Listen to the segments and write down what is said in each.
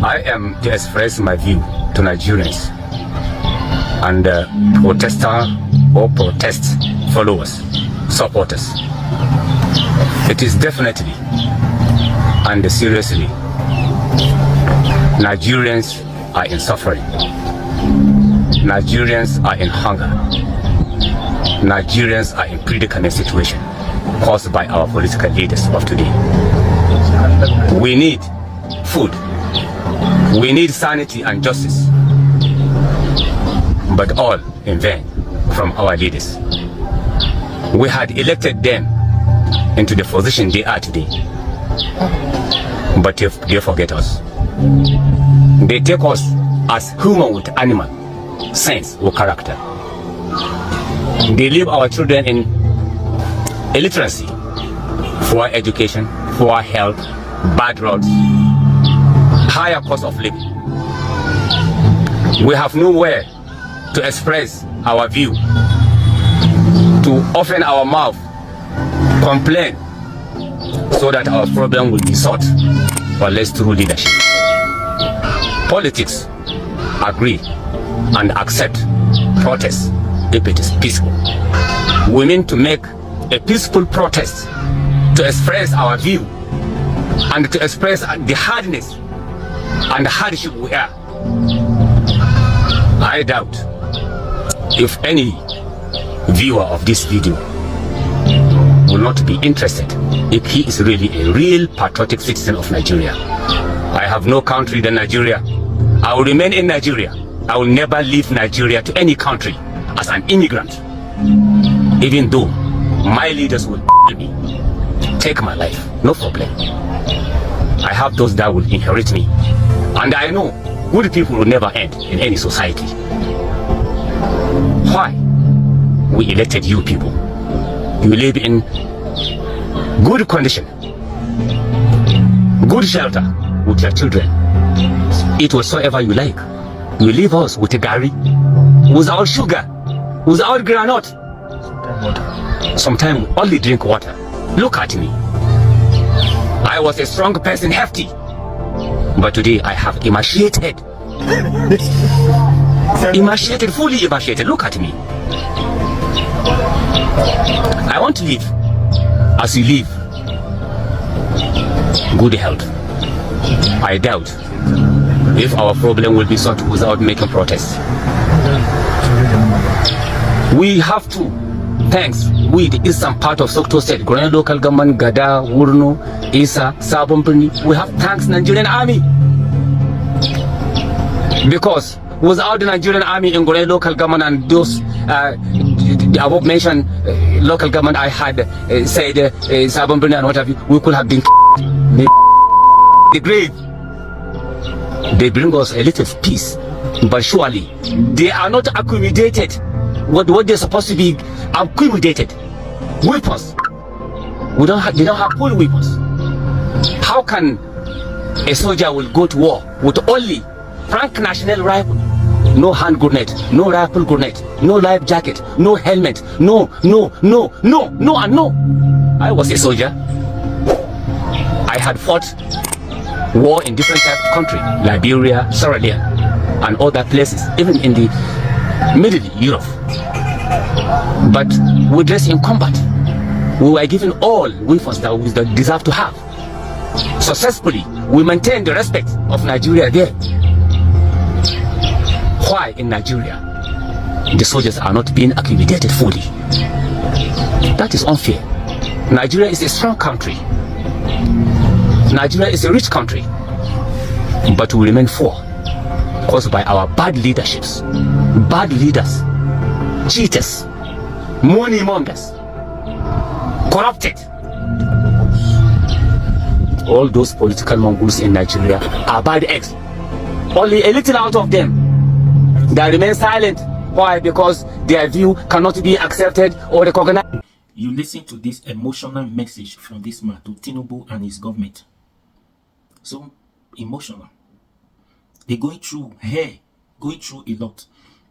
I am to express my view to Nigerians and protester or protest followers, supporters. It is definitely and seriously, Nigerians are in suffering. Nigerians are in hunger. Nigerians are in predicament situation caused by our political leaders of today. We need food. We need sanity and justice. But all in vain from our leaders. We had elected them into the position they are today. But they forget us. They take us as human with animal sense or character. They leave our children in illiteracy, poor education, poor health, bad roads, higher cost of living. We have nowhere to express our view, to open our mouth, complain, so that our problem will be solved, unless through leadership. Politics agree and accept protest if it is peaceful. We mean to make a peaceful protest to express our view and to express the hardness and the hardship we are. I doubt if any viewer of this video will not be interested if he is really a real patriotic citizen of Nigeria. I have no country than Nigeria. I will remain in Nigeria. I will never leave Nigeria to any country as an immigrant, even though my leaders will me, take my life, no problem. I have those that will inherit me, and I know good people will never end in any society. Why? We elected you people. You live in good condition, good shelter with your children. Eat whatsoever you like. You leave us with a gari, without sugar, without granite. Sometimes only drink water. Look at me. I was a strong person, hefty, but today I have emaciated. Emaciated, fully emaciated. Look at me. I want to live as you live. Good health. I doubt if our problem will be solved without making protests. We have to, thanks, we the eastern part of Sokoto State, Grand Local Government, Gada, Wurno, Isa, Sabon Birni, we have thanks Nigerian Army. Because without the Nigerian Army in Grand Local Government and those the above mentioned local government I had said Sabon Birni and what have you, we could have been the grave. They bring us a little peace, but surely they are not accommodated what they're supposed to be accommodated. Weapons. They don't have full weapons. How can a soldier will go to war with only Frank National rifle? No hand grenade, no rifle grenade, no life jacket, no helmet, no, and no. I was a soldier. I had fought war in different types of countries, Liberia, Sierra Leone, and other places, even in the Middle Europe. But we dressed in combat. We were given all weapons that we deserve to have. Successfully, we maintained the respect of Nigeria there. Why in Nigeria the soldiers are not being accommodated fully? That is unfair. Nigeria is a strong country. Nigeria is a rich country, but we remain poor caused by our bad leaderships, bad leaders, cheaters, money mongers, corrupted. All those political mongols in Nigeria are bad eggs. Only a little out of them that remain silent. Why? Because their view cannot be accepted or recognized. You listen to this emotional message from this man to Tinubu and his government. So emotional. They're going through going through a lot.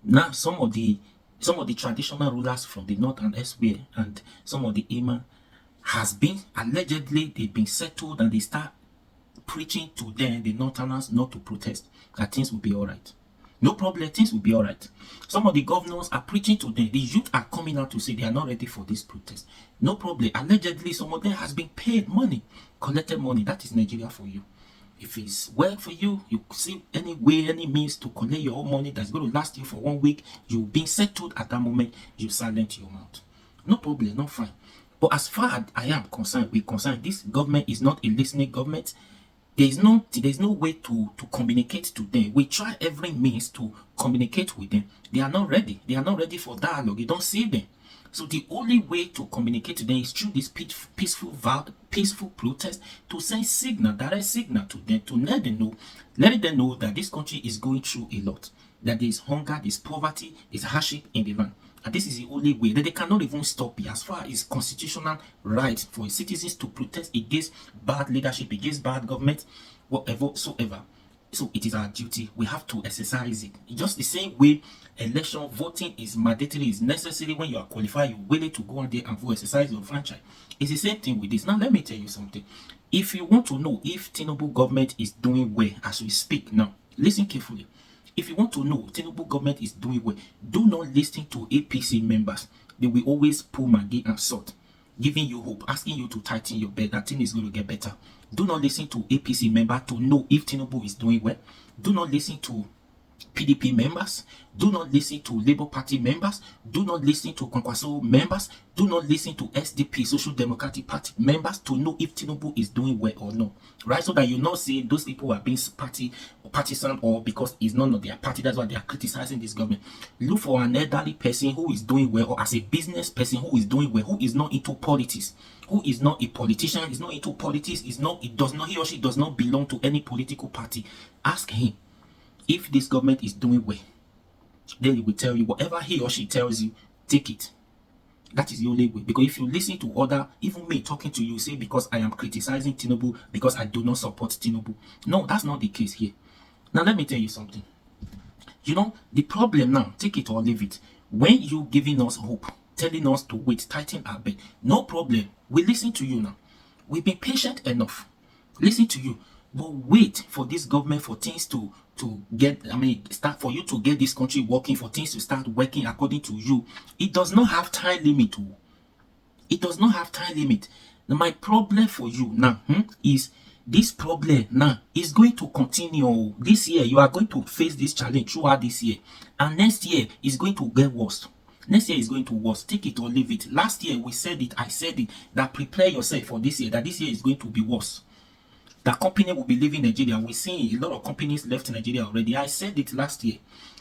Now some of the traditional rulers from the north and elsewhere and some of the imam has been allegedly they've been settled and they start preaching to them, the Northerners, not to protest, that things will be all right. No problem, things will be all right. Some of the governors are preaching to them. The youth are coming out to say they are not ready for this protest. No problem. Allegedly, some of them has been paid money, collected money. That is Nigeria for you. If it's well for you, you see any way, any means to collect your own money that's going to last you for 1 week, you've been settled at that moment, you silence your mouth. No problem, no fine. But as far as I am concerned, this government is not a listening government. There's no way to communicate to them. We try every means to communicate with them. They are not ready. They are not ready for dialogue. You don't see them. So the only way to communicate to them is through this peaceful protest, to send signal, direct signal to them, to let them know that this country is going through a lot, that there is hunger, there is poverty, there is hardship in the land. And this is the only way that they cannot even stop it, as far as constitutional right for citizens to protest against bad leadership, against bad government, whatever. So it is our duty. We have to exercise it. Just the same way election voting is mandatory, is necessary. When you are qualified, you're willing to go out there and vote, exercise your franchise. It's the same thing with this. Now let me tell you something. If you want to know if Tinubu government is doing well as we speak now, listen carefully. If you want to know Tinubu government is doing well, do not listen to APC members. They will always pull Maggie and salt, giving you hope, asking you to tighten your belt, that thing is going to get better. Do not listen to APC members to know if Tinubu is doing well. Do not listen to PDP members. Do not listen to Labour Party members. Do not listen to Kwankwaso members. Do not listen to SDP, Social Democratic Party members, to know if Tinubu is doing well or not. Right? So that you not say those people are being partisan, or because it's none of their party, that's why they are criticizing this government. Look for an elderly person who is doing well, or as a business person who is doing well, who is not into politics, who is not a politician, is not into politics, he or she does not belong to any political party. Ask him if this government is doing well. Then he will tell you whatever he or she tells you, take it. That is the only way. Because if you listen to other, even me talking to you, say because I am criticizing Tinubu, because I do not support Tinubu. No, that's not the case here. Now let me tell you something. You know, the problem now, take it or leave it. When you giving us hope, telling us to wait, tighten our belt, no problem. We listen to you now. We've been patient enough. Listen to you. But wait for this government, for things to get, start for you to get this country working, for things to start working according to you. It does not have time limit. It does not have time limit. Now, my problem for you now is this problem now is going to continue. This year, you are going to face this challenge throughout this year. And next year is going to get worse. Next year is going to worse. Take it or leave it. Last year, we said it, I said it, that prepare yourself for this year, that this year is going to be worse. That company will be leaving Nigeria. We're seeing a lot of companies left Nigeria already. I said it last year.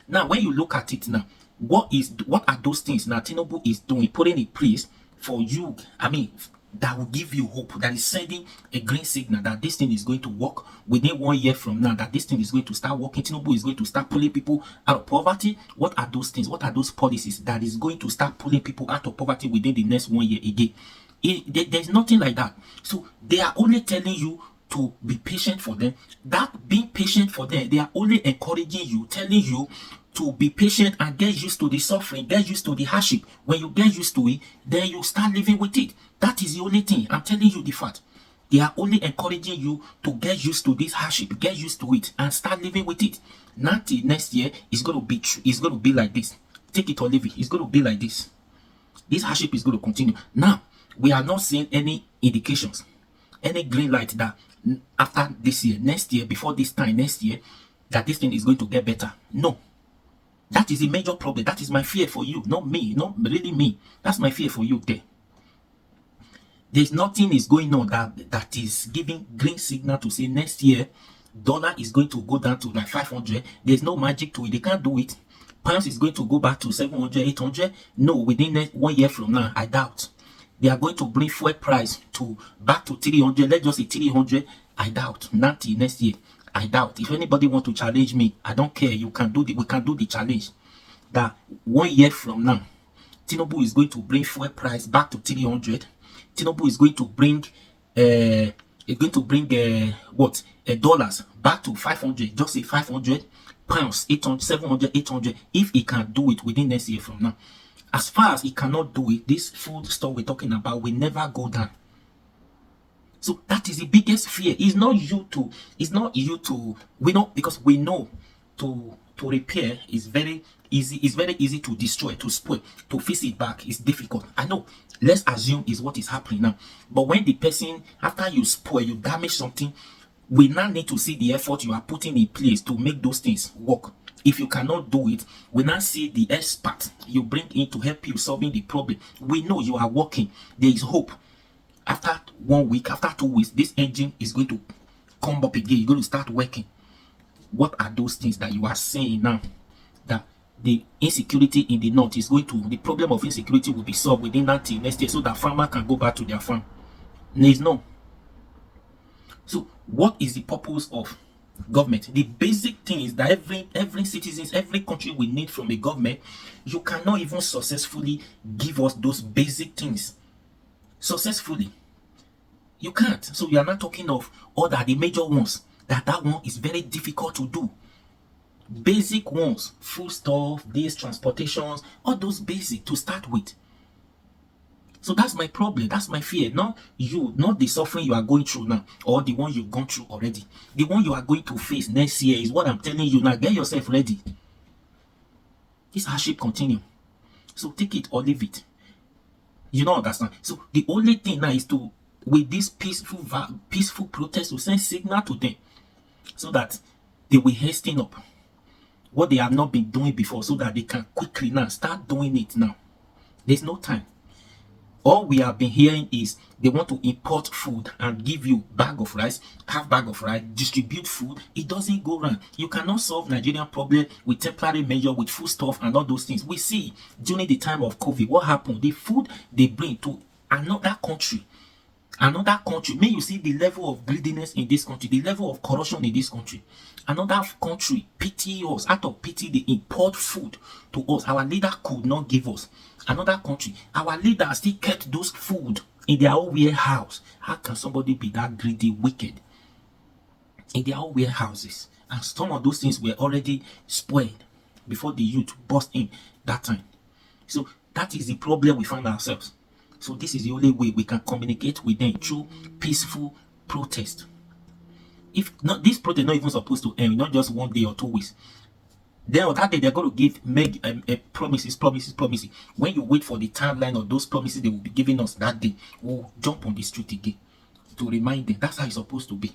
Now, when you look at it now, what are those things now Tinubu is doing, putting in place for you, that will give you hope, that is sending a green signal that this thing is going to work within 1 year from now, that this thing is going to start working. Tinubu is going to start pulling people out of poverty. What are those things? What are those policies that is going to start pulling people out of poverty within the next 1 year again? There's nothing like that. So they are only telling you to be patient for them. That being patient for them, they are only encouraging you, telling you to be patient and get used to the suffering, get used to the hardship. When you get used to it, then you start living with it. That is the only thing. I'm telling you the fact. They are only encouraging you to get used to this hardship, get used to it, and start living with it. Not till next year, it's going to be true. It's going to be like this. Take it or leave it. It's going to be like this. This hardship is going to continue. Now, we are not seeing any indications, any green light that after this year, next year, before this time next year, that this thing is going to get better. No. That is a major problem. That is my fear for you, not me, not really me. That's my fear for you there. There's nothing is going on that is giving green signal to say next year dollar is going to go down to like 500. There's no magic to it. They can't do it. Pounds is going to go back to 700, 800. No, within 1 year from now, I doubt. They are going to bring fuel price back to 300. Let's just say 300. I doubt. Not till next year. I doubt. If anybody want to challenge me, I don't care. We can do the challenge. That 1 year from now, Tinubu is going to bring fuel price back to 300. Tinubu is going to bring dollars back to 500. Just say 500 pounds, 800, 700, 800. If he can do it within next year from now. As far as he cannot do it, this food store we're talking about will never go down. So that is the biggest fear. It's not you to, we know, because we know to repair is very easy. It's very easy to destroy, to spoil, to fix it back is difficult. I know. Let's assume is what is happening now. But when the person, after you spoil, you damage something, we now need to see the effort you are putting in place to make those things work. If you cannot do it, we now see the expert you bring in to help you solving the problem. We know you are working. There is hope. After 1 week, after 2 weeks, this engine is going to come up again. You're going to start working. What are those things that you are saying now? That the insecurity in the north is going to, the problem of insecurity will be solved within that till next year, so that farmer can go back to their farm. There is no. So what is the purpose of government? The basic thing is that every citizens, every country will need from the government. You cannot even successfully give us those basic things successfully. You can't. So we are not talking of all the major ones. That one is very difficult to do. Basic ones, food stuff, these transportations, all those basic to start with. So that's my problem. That's my fear. Not you, not the suffering you are going through now, or the one you've gone through already. The one you are going to face next year is what I'm telling you now. Get yourself ready. This hardship continue. So take it or leave it. You don't understand. So the only thing now is to, with this peaceful protest, to send signal to them, so that they will hasten up what they have not been doing before, so that they can quickly now start doing it now. There's no time. All we have been hearing is they want to import food and give you bag of rice, half bag of rice, distribute food. It doesn't go round. You cannot solve Nigerian problem with temporary measure, with food stuff and all those things. We see during the time of COVID, what happened? The food they bring to another country. May you see the level of greediness in this country, the level of corruption in this country. Another country pity us. Out of pity, they import food to us. Our leader could not give us. Another country, our leader still kept those food in their own warehouse. How can somebody be that greedy, wicked? In their own warehouses. And some of those things were already spoiled before the youth burst in that time. So that is the problem we find ourselves. So this is the only way we can communicate with them, through peaceful protest. If not, this protest not even supposed to end, not just 1 day or 2 weeks. Then on that day, they're going to make promises. When you wait for the timeline of those promises they will be giving us that day, we'll jump on the street again to remind them. That's how it's supposed to be.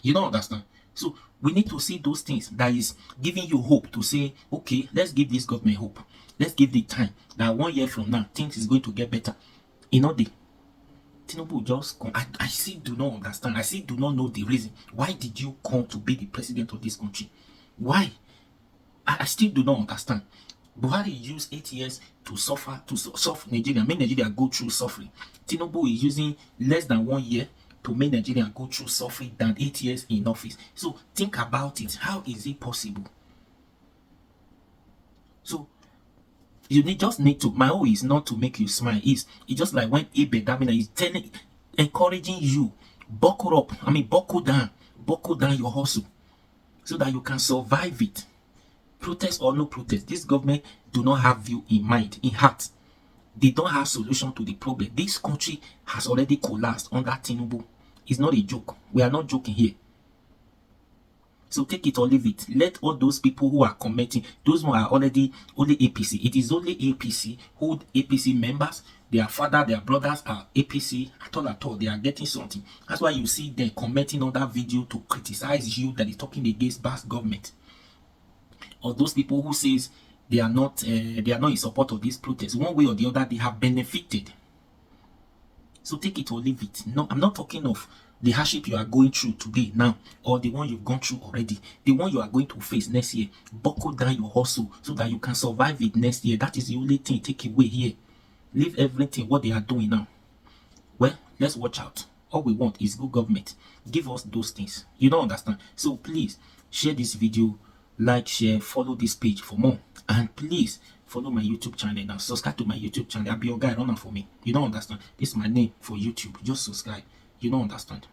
You don't understand? So we need to see those things that is giving you hope, to say, okay, let's give this government hope. Let's give the time that 1 year from now, things is going to get better. You know, the Tinubu just come. I still do not understand. I still do not know the reason. Why did you come to be the president of this country? Why? I still do not understand. Buhari used 8 years to suffer Nigeria, make Nigeria go through suffering. Tinubu is using less than 1 year to make Nigeria go through suffering than 8 years in office. So think about it. How is it possible? So you just need to, my own is not to make you smile. It's just like when Ibe Damina is encouraging you, buckle down your hustle, so that you can survive it. Protest or no protest, this government do not have you in mind, in heart. They don't have solution to the problem. This country has already collapsed under Tinubu. It's not a joke. We are not joking here. So take it or leave it. Let all those people who are commenting, those who are already only APC. It is only APC, who APC members, their father, their brothers are APC. At all, they are getting something. That's why you see them commenting on that video to criticize you that is talking against bad government. Or those people who says they are not in support of this protest. One way or the other, they have benefited. So take it or leave it. No, I'm not talking of the hardship you are going through today now, or the one you've gone through already, the one you are going to face next year. Buckle down your hustle so that you can survive it next year. That is the only thing. Take away here. Leave everything what they are doing now. Well, let's watch out. All we want is good government. Give us those things. You don't understand? So please share this video, like, share, follow this page for more, and please follow my YouTube channel now. Subscribe to my YouTube channel. I'll be your guy. Run for me. You don't understand? This is my name for YouTube. Just subscribe. You don't understand?